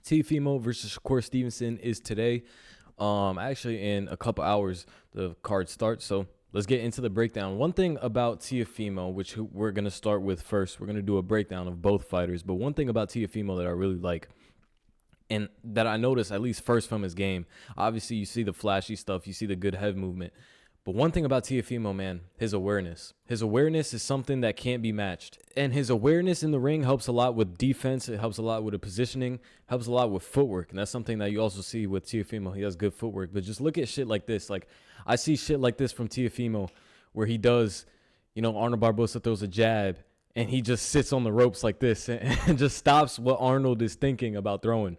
Teofimo versus Shakur Stevenson is today. Actually, in a couple hours, the card starts. So let's get into the breakdown. One thing about Teofimo, which we're going to start with first, we're going to do a breakdown of both fighters. But one thing about Teofimo that I really like, and that I noticed at least first from his game, obviously you see the flashy stuff, you see the good head movement. But one thing about Teofimo, man, his awareness. His awareness is something that can't be matched. And his awareness in the ring helps a lot with defense. It helps a lot with the positioning, helps a lot with footwork. And that's something that you also see with Teofimo. He has good footwork. But just look at shit like this. Like, I see shit like this from Teofimo where he does, Arnold Barbosa throws a jab and he just sits on the ropes like this and just stops what Arnold is thinking about throwing.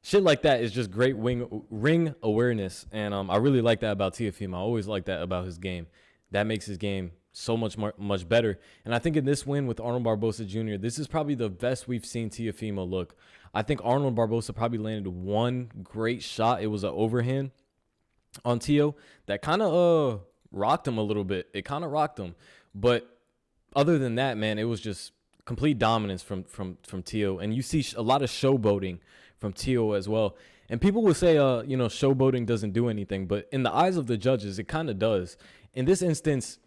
Shit like that is just great ring awareness, and I really like that about Teofimo. I always like that about his game. That makes his game so much better. And I think in this win with Arnold Barbosa Jr., this is probably the best we've seen Teofimo look. I think Arnold Barbosa probably landed one great shot. It was an overhand on Teo that kind of rocked him a little bit. It kind of rocked him, but other than that, man, it was just complete dominance from Teo. And you see a lot of showboating from Teo as well. And people will say, showboating doesn't do anything. But in the eyes of the judges, it kind of does. In this instance,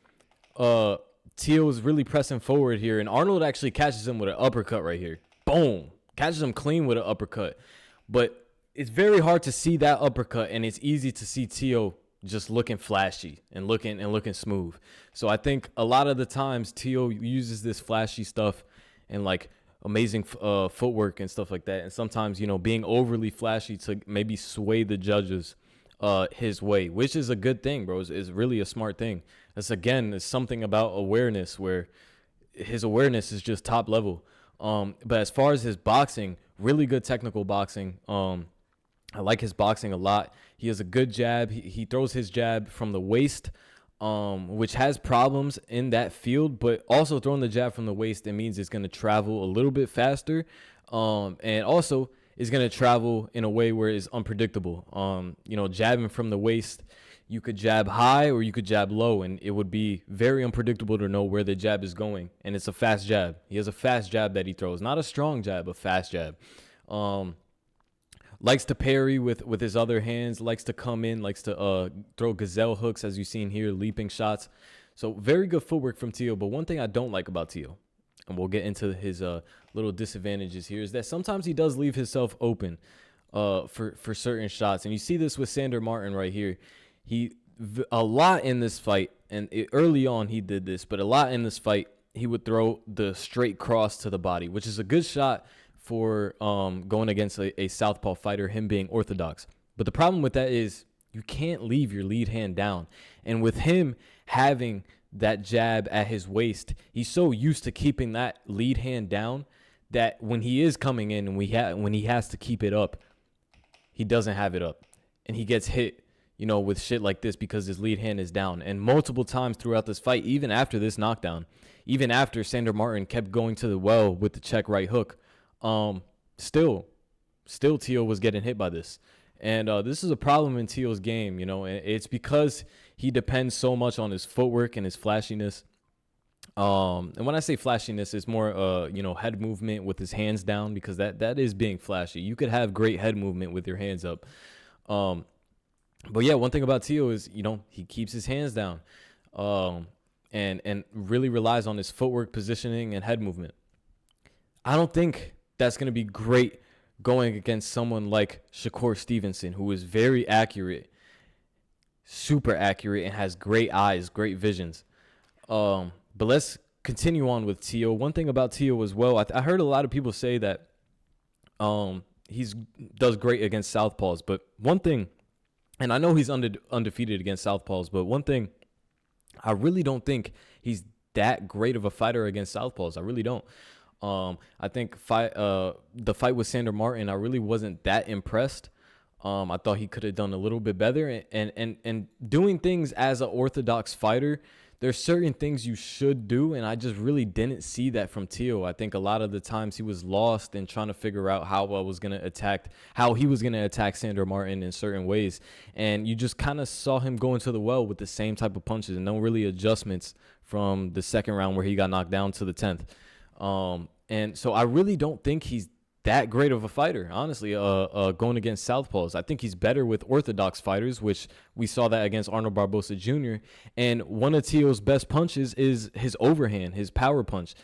Teo is really pressing forward here. And Arnold actually catches him with an uppercut right here. Boom. Catches him clean with an uppercut. But it's very hard to see that uppercut. And it's easy to see Teo just looking flashy and looking smooth. So I think a lot of the times Teo uses this flashy stuff and like amazing footwork and stuff like that. And sometimes, being overly flashy to maybe sway the judges his way, which is a good thing, bro. Is really a smart thing. It's something about awareness where his awareness is just top level. But as far as his boxing, really good technical boxing. I like his boxing a lot. He has a good jab. He throws his jab from the waist, which has problems in that field, but also throwing the jab from the waist, it means it's going to travel a little bit faster, and also is going to travel in a way where it's unpredictable. Jabbing from the waist, you could jab high or you could jab low, and it would be very unpredictable to know where the jab is going, and it's a fast jab. He has a fast jab that he throws, not a strong jab, a fast jab. Likes to parry with his other hands, likes to come in, likes to throw gazelle hooks, as you've seen here, leaping shots. So very good footwork from Teo. But one thing I don't like about Teo, and we'll get into his little disadvantages here, is that sometimes he does leave himself open for certain shots. And you see this with Sandor Martin right here. A lot in this fight, and early on he did this, but a lot in this fight, he would throw the straight cross to the body, which is a good shot for going against a southpaw fighter, him being orthodox. But the problem with that is you can't leave your lead hand down. And with him having that jab at his waist, he's so used to keeping that lead hand down that when he is coming in and when he has to keep it up, he doesn't have it up. And he gets hit, with shit like this because his lead hand is down. And multiple times throughout this fight, even after this knockdown, even after Sandor Martin kept going to the well with the check right hook, still Teo was getting hit by this. And this is a problem in Teo's game, it's because he depends so much on his footwork and his flashiness. And when I say flashiness, it's more, head movement with his hands down, because that is being flashy. You could have great head movement with your hands up. But yeah, one thing about Teo is, he keeps his hands down, and really relies on his footwork, positioning, and head movement. I don't think that's going to be great going against someone like Shakur Stevenson, who is very accurate, super accurate, and has great eyes, great visions. But let's continue on with Teo. One thing about Teo as well, I heard a lot of people say that he does great against southpaws. But one thing, and I know he's undefeated against southpaws, but one thing, I really don't think he's that great of a fighter against southpaws. I really don't. I think the fight with Sandor Martin, I really wasn't that impressed. I thought he could have done a little bit better, and doing things as an orthodox fighter, there's certain things you should do, and I just really didn't see that from Teo. I think a lot of the times he was lost in trying to figure out how he was going to attack Sandor Martin in certain ways, and you just kind of saw him go into the well with the same type of punches and no really adjustments from the second round where he got knocked down to the 10th. And so I really don't think he's that great of a fighter, honestly, going against southpaws. I think he's better with orthodox fighters, which we saw that against Arnold Barboza Jr. And one of Teo's best punches is his overhand, his power punch.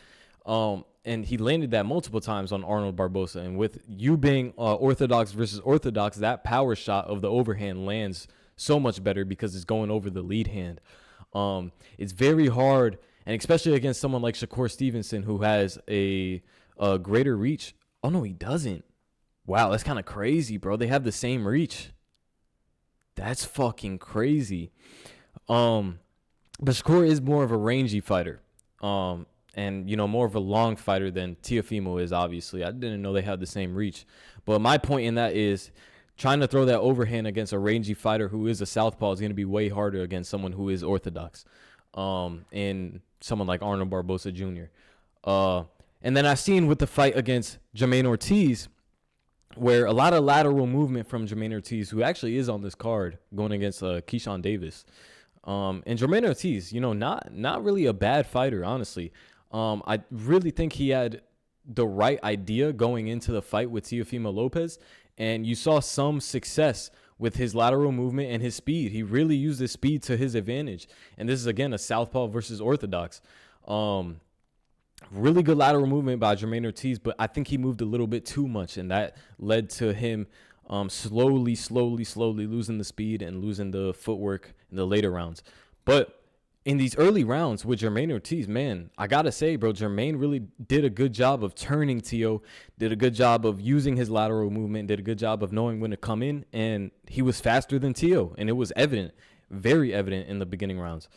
And he landed that multiple times on Arnold Barboza. And with you being orthodox versus orthodox, that power shot of the overhand lands so much better because it's going over the lead hand. It's very hard, and especially against someone like Shakur Stevenson, who has a greater reach. Oh, no, he doesn't. Wow, that's kind of crazy, bro. They have the same reach. That's fucking crazy. But Shakur is more of a rangy fighter. And, more of a long fighter than Teofimo is, obviously. I didn't know they had the same reach. But my point in that is trying to throw that overhand against a rangy fighter who is a southpaw is going to be way harder against someone who is orthodox. And someone like Arnold Barboza Jr. And then I've seen with the fight against Jermaine Ortiz, where a lot of lateral movement from Jermaine Ortiz, who actually is on this card, going against Keyshawn Davis. And Jermaine Ortiz, not really a bad fighter, honestly. I really think he had the right idea going into the fight with Teofimo Lopez, and you saw some success with his lateral movement and his speed. He really used his speed to his advantage, and this is, again, a southpaw versus orthodox. Really good lateral movement by Jermaine Ortiz, but I think he moved a little bit too much, and that led to him slowly losing the speed and losing the footwork in the later rounds. But in these early rounds with Jermaine Ortiz, man, I got to say, bro, Jermaine really did a good job of turning Teo, did a good job of using his lateral movement, did a good job of knowing when to come in, and he was faster than Teo, and it was evident, very evident in the beginning rounds.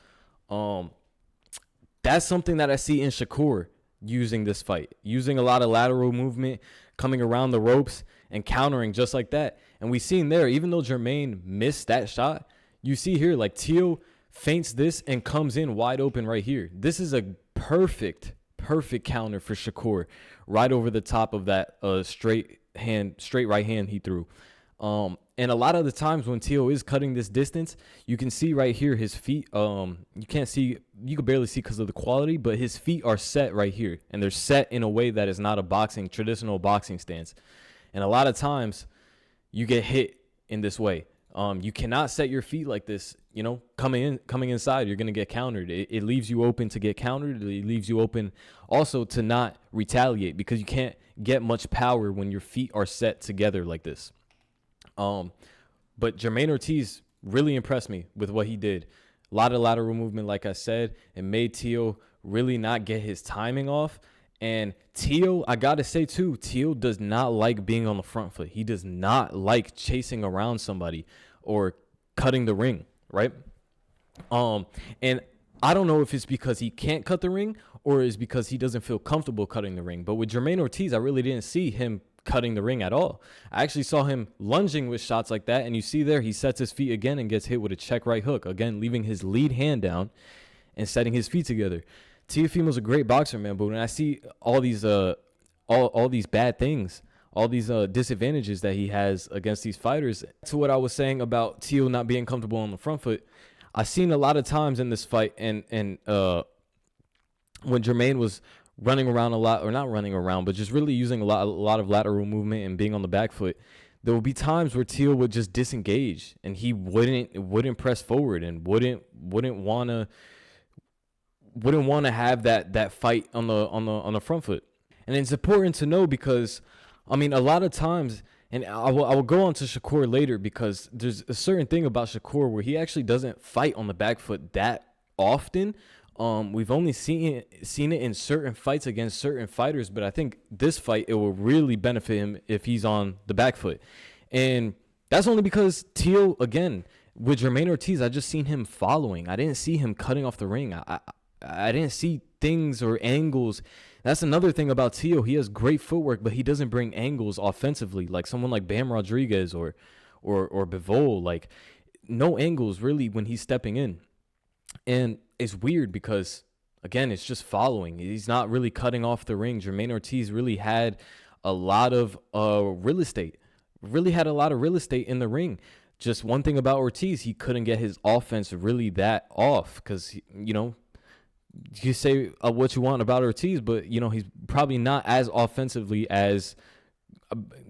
That's something that I see in Shakur using this fight, using a lot of lateral movement, coming around the ropes and countering just like that. And we seen there, even though Jermaine missed that shot, you see here, like, Teo feints this and comes in wide open right here. This is a perfect counter for Shakur, right over the top of that straight right hand he threw. And a lot of the times when Teo is cutting this distance, you can see right here his feet. You can barely see because of the quality, but his feet are set right here, and they're set in a way that is not a traditional boxing stance. And a lot of times you get hit in this way. You cannot set your feet like this, coming inside, you're going to get countered. It leaves you open to get countered. It leaves you open also to not retaliate, because you can't get much power when your feet are set together like this. But Jermaine Ortiz really impressed me with what he did. A lot of lateral movement, like I said, and made Teo really not get his timing off. And Teo, I got to say too, Teo does not like being on the front foot. He does not like chasing around somebody or cutting the ring, right? And I don't know if it's because he can't cut the ring or is because he doesn't feel comfortable cutting the ring. But with Jermaine Ortiz, I really didn't see him cutting the ring at all. I actually saw him lunging with shots like that, and you see there he sets his feet again and gets hit with a check right hook, again leaving his lead hand down and setting his feet together. Teofimo's a great boxer, man, but when I see all these all these bad things, all these disadvantages that he has against these fighters, to what I was saying about Teo not being comfortable on the front foot, I've seen a lot of times in this fight, and when Jermaine was running around a lot, or not running around, but just really using a lot of lateral movement and being on the back foot, there would be times where Teo would just disengage, and he wouldn't press forward and wouldn't want to have that fight on the front foot. And it's important to know because, I mean, a lot of times, and I will go on to Shakur later, because there's a certain thing about Shakur where he actually doesn't fight on the back foot that often. We've only seen it in certain fights against certain fighters, but I think this fight, it will really benefit him if he's on the back foot. And that's only because Teo, again, with Jermaine Ortiz, I just seen him following. I didn't see him cutting off the ring. I didn't see things or angles. That's another thing about Teo. He has great footwork, but he doesn't bring angles offensively like someone like Bam Rodriguez or Bivol. Like, no angles really when he's stepping in. And it's weird because, again, it's just following. He's not really cutting off the ring. Jermaine Ortiz really had a lot of real estate. Really had a lot of real estate in the ring. Just one thing about Ortiz, he couldn't get his offense really that off because, you say what you want about Ortiz, but, he's probably not as offensively as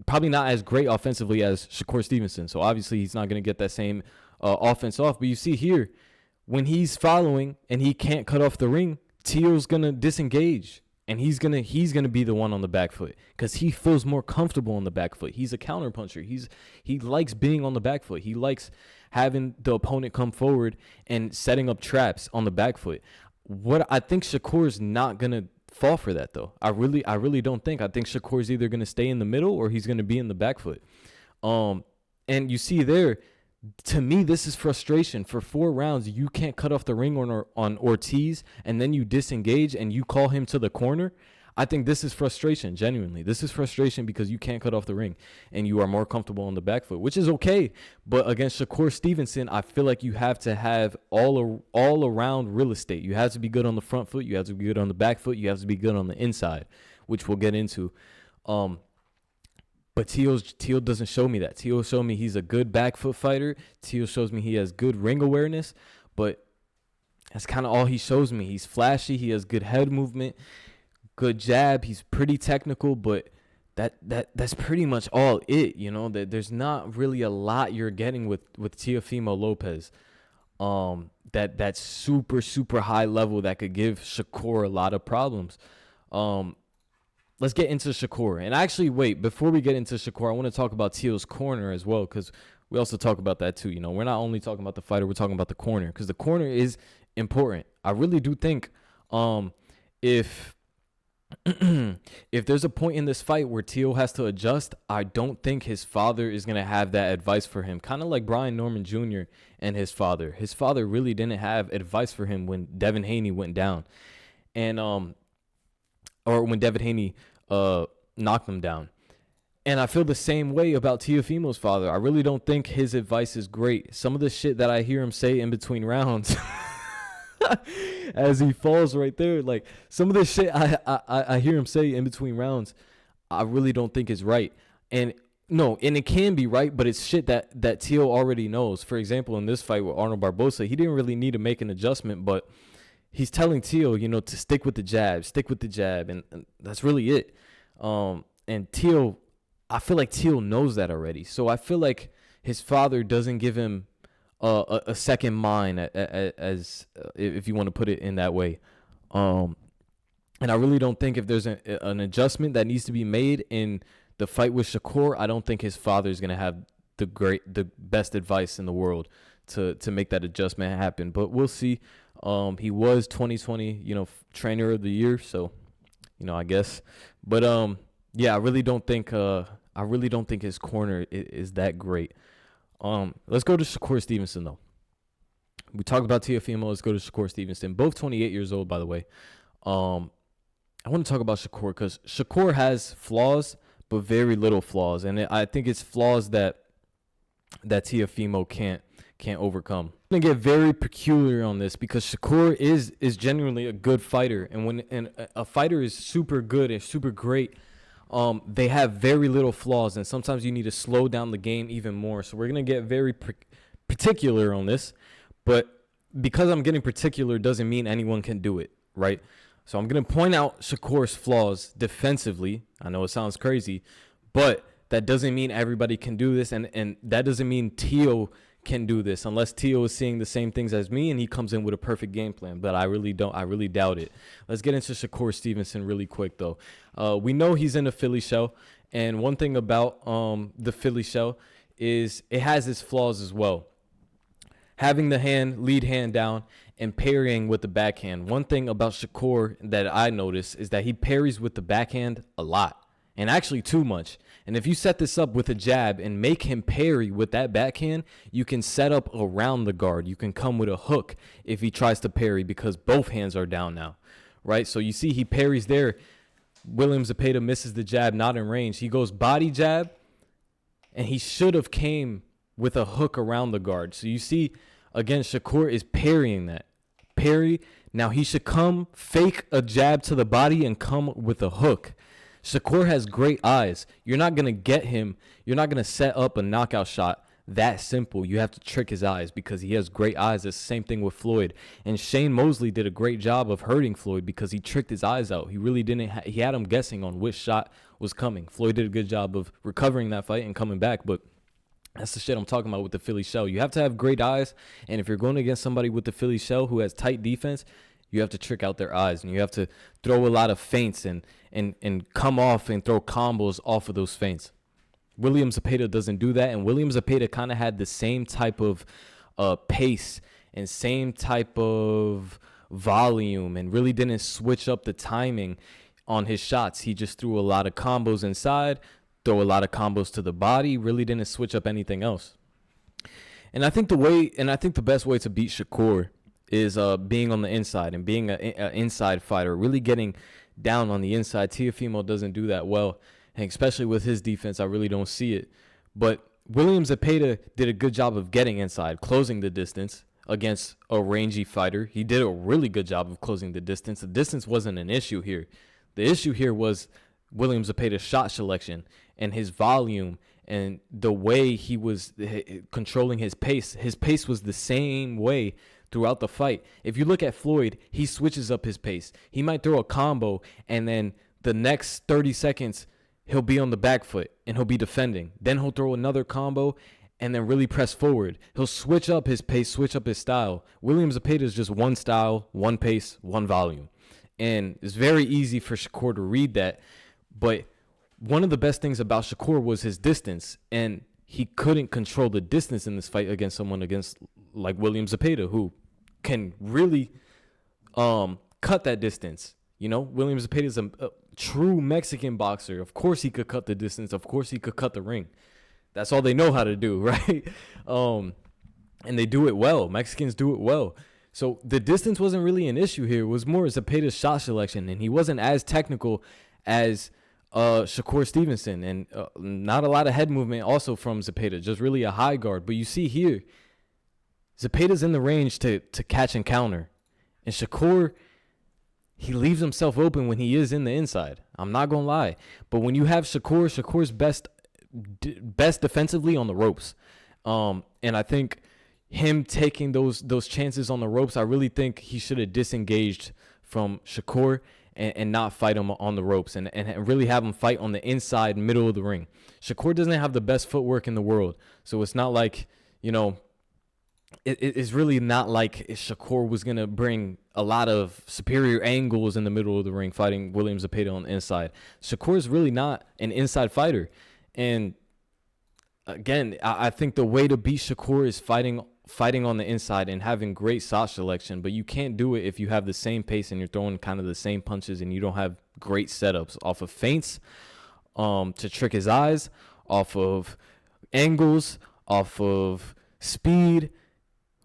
probably not as great offensively as Shakur Stevenson. So obviously he's not going to get that same offense off. But you see here, when he's following and he can't cut off the ring, Teal's going to disengage. And he's gonna be the one on the back foot because he feels more comfortable on the back foot. He's a counter puncher. He likes being on the back foot. He likes having the opponent come forward and setting up traps on the back foot. What I think Shakur's not gonna fall for that though. I really don't think. I think Shakur's either gonna stay in the middle or he's gonna be in the back foot. And you see there, to me, this is frustration. For 4 rounds, you can't cut off the ring on Ortiz, and then you disengage and you call him to the corner. I think this is frustration, genuinely. This is frustration because you can't cut off the ring, and you are more comfortable on the back foot, which is okay. But against Shakur Stevenson, I feel like you have to have all around real estate. You have to be good on the front foot. You have to be good on the back foot. You have to be good on the inside, which we'll get into. But Teal doesn't show me that. Teal showed me he's a good back foot fighter. Teal shows me he has good ring awareness, but that's kind of all he shows me. He's flashy. He has good head movement, good jab. He's pretty technical, but that's pretty much all it. You know, there's not really a lot you're getting with Teofimo Lopez. That's super high level that could give Shakur a lot of problems. Let's get into Shakur. And actually, wait, before we get into Shakur, I want to talk about Teal's corner as well, because we also talk about that too. You know, we're not only talking about the fighter, we're talking about the corner, because the corner is important. I really do think if there's a point in this fight where Teal has to adjust, I don't think his father is going to have that advice for him. Kind of like Brian Norman Jr. and his father. His father really didn't have advice for him when Devin Haney went down. And or when Devin Haney knocked him down. And I feel the same way about Teofimo's father. I really don't think his advice is great. Some of the shit that I hear him say in between rounds as he falls right there, like some of the shit I hear him say in between rounds, I really don't think is right. And it can be right, but it's shit that Teal already knows. For example, in this fight with Arnold Barbosa, he didn't really need to make an adjustment, but he's telling Teal, to stick with the jab, and that's really it. And Teal, I feel like Teal knows that already. So I feel like his father doesn't give him a second mind, as if you want to put it in that way. And I really don't think if there's an adjustment that needs to be made in the fight with Shakur, I don't think his father is going to have the best advice in the world to make that adjustment happen. But we'll see. He was 2020, trainer of the year. So, I guess, but, yeah, I really don't think his corner is that great. Let's go to Shakur Stevenson though. We talked about Teofimo. Let's go to Shakur Stevenson. Both 28 years old, by the way. I want to talk about Shakur because Shakur has flaws, but very little flaws. And I think it's flaws that Teofimo can't overcome. I'm gonna get very peculiar on this because Shakur is genuinely a good fighter, and when a fighter is super good and super great, they have very little flaws, and sometimes you need to slow down the game even more. So we're gonna get very particular on this, but because I'm getting particular doesn't mean anyone can do it, right? So I'm gonna point out Shakur's flaws defensively. I know it sounds crazy, but that doesn't mean everybody can do this, and that doesn't mean Teal can do this unless Teal is seeing the same things as me and he comes in with a perfect game plan. But I really doubt it. Let's get into Shakur Stevenson really quick though. We know he's in a Philly shell, and one thing about the Philly shell is it has its flaws as well. Having the lead hand down and parrying with the backhand. One thing about Shakur that I notice is that he parries with the backhand a lot, and actually too much. And if you set this up with a jab and make him parry with that backhand, you can set up around the guard. You can come with a hook if he tries to parry because both hands are down now, right? So you see he parries there. William Zepeda misses the jab, not in range. He goes body jab, and he should have came with a hook around the guard. So you see, again, Shakur is parrying that. Parry. Now he should come, fake a jab to the body, and come with a hook. Shakur has great eyes. You're not going to get him. You're not going to set up a knockout shot that simple. You have to trick his eyes because he has great eyes. It's the same thing with Floyd. And Shane Mosley did a great job of hurting Floyd because he tricked his eyes out. He really didn't. He had him guessing on which shot was coming. Floyd did a good job of recovering that fight and coming back, but that's the shit I'm talking about with the Philly shell. You have to have great eyes, and if you're going against somebody with the Philly shell who has tight defense, you have to trick out their eyes, and you have to throw a lot of feints and come off and throw combos off of those feints. William Zepeda doesn't do that, and William Zepeda kind of had the same type of pace and same type of volume and really didn't switch up the timing on his shots. He just threw a lot of combos inside, throw a lot of combos to the body, really didn't switch up anything else. And I think the best way to beat Shakur is being on the inside and being an inside fighter, really getting down on the inside. Teofimo doesn't do that well, and especially with his defense, I really don't see it. But William Zepeda did a good job of getting inside, closing the distance against a rangy fighter. He did a really good job of closing the distance. The distance wasn't an issue here. The issue here was William Zepeda's shot selection and his volume and the way he was controlling his pace. His pace was the same way throughout the fight. If you look at Floyd, he switches up his pace. He might throw a combo, and then the next 30 seconds, he'll be on the back foot, and he'll be defending. Then he'll throw another combo, and then really press forward. He'll switch up his pace, switch up his style. William Zepeda is just one style, one pace, one volume. And it's very easy for Shakur to read that. But one of the best things about Shakur was his distance, and he couldn't control the distance in this fight against someone like William Zepeda, who can really cut that distance. You know, William Zepeda is a true Mexican boxer. Of course he could cut the distance. Of course he could cut the ring. That's all they know how to do, right? And they do it well. Mexicans do it well. So the distance wasn't really an issue here. It was more Zepeda's shot selection, and he wasn't as technical as Shakur Stevenson, and not a lot of head movement also from Zepeda, just really a high guard. But you see here, Zepeda's in the range to catch and counter, and Shakur, he leaves himself open when he is in the inside. I'm not gonna lie, but when you have Shakur's best defensively on the ropes, and I think him taking those chances on the ropes, I really think he should have disengaged from Shakur and not fight him on the ropes and really have him fight on the inside middle of the ring. Shakur doesn't have the best footwork in the world, so it's not like, you know, it's really not like Shakur was going to bring a lot of superior angles in the middle of the ring fighting William Zepeda on the inside. Shakur is really not an inside fighter. And again, I think the way to beat Shakur is fighting on the inside and having great shot selection, but you can't do it if you have the same pace and you're throwing kind of the same punches and you don't have great setups off of feints to trick his eyes, off of angles, off of speed.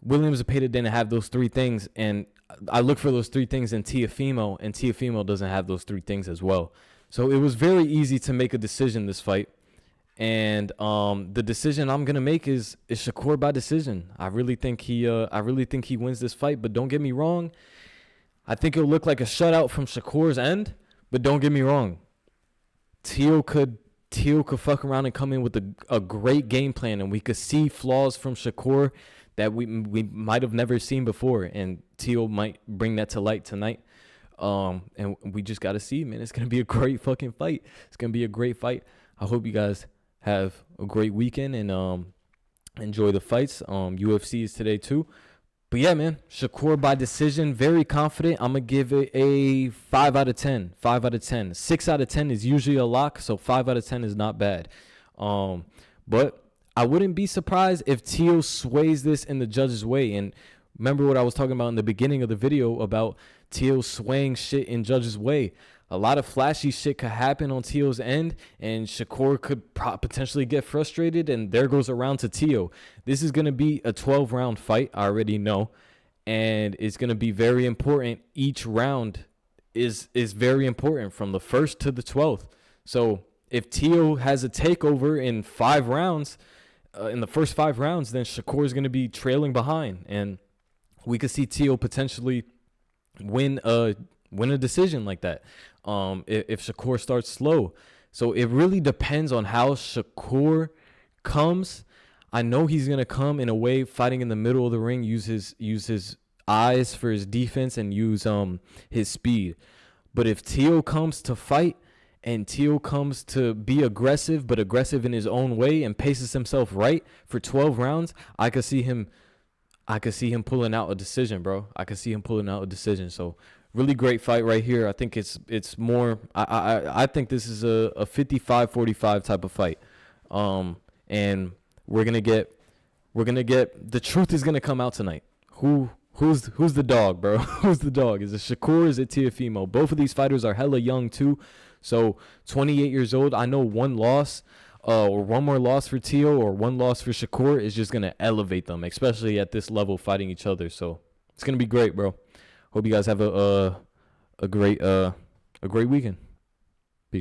William Zepeda didn't have those three things, and I look for those three things in Teofimo, and Teofimo doesn't have those three things as well. So it was very easy to make a decision this fight. And the decision I'm gonna make is Shakur by decision. I really think he wins this fight. But don't get me wrong, I think it'll look like a shutout from Shakur's end. But don't get me wrong, Teo could fuck around and come in with a great game plan, and we could see flaws from Shakur that we might have never seen before, and Teo might bring that to light tonight. And we just gotta see, man. It's gonna be a great fucking fight. It's gonna be a great fight. I hope you guys have a great weekend and enjoy the fights. UFC is today too. But yeah, man, Shakur by decision, very confident. I'm going to give it a 5 out of 10. 5 out of 10. 6 out of 10 is usually a lock, so 5 out of 10 is not bad. But I wouldn't be surprised if Teo sways this in the judge's way. And remember what I was talking about in the beginning of the video about Teo swaying shit in judge's way. A lot of flashy shit could happen on Teo's end, and Shakur could potentially get frustrated, and there goes a round to Teo. This is going to be a 12-round fight, I already know, and it's going to be very important. Each round is very important from the 1st to the 12th. So if Teo has a takeover in 5 rounds, in the first 5 rounds, then Shakur is going to be trailing behind, and we could see Teo potentially win a decision like that. If Shakur starts slow. So it really depends on how Shakur comes. I know he's going to come in a way fighting in the middle of the ring, use his eyes for his defense and use his speed. But if Teo comes to fight and Teal comes to be aggressive, but aggressive in his own way, and paces himself right for 12 rounds, I could see him pulling out a decision, bro. I could see him pulling out a decision. So really great fight right here. I think it's more. I think this is a 55-45 type of fight. And we're gonna get the truth is gonna come out tonight. Who's the dog, bro? Who's the dog? Is it Shakur? Is it Teofimo? Both of these fighters are hella young too. So 28 years old. I know one loss, or one more loss for Teo, or one loss for Shakur is just gonna elevate them, especially at this level fighting each other. So it's gonna be great, bro. Hope you guys have a great weekend.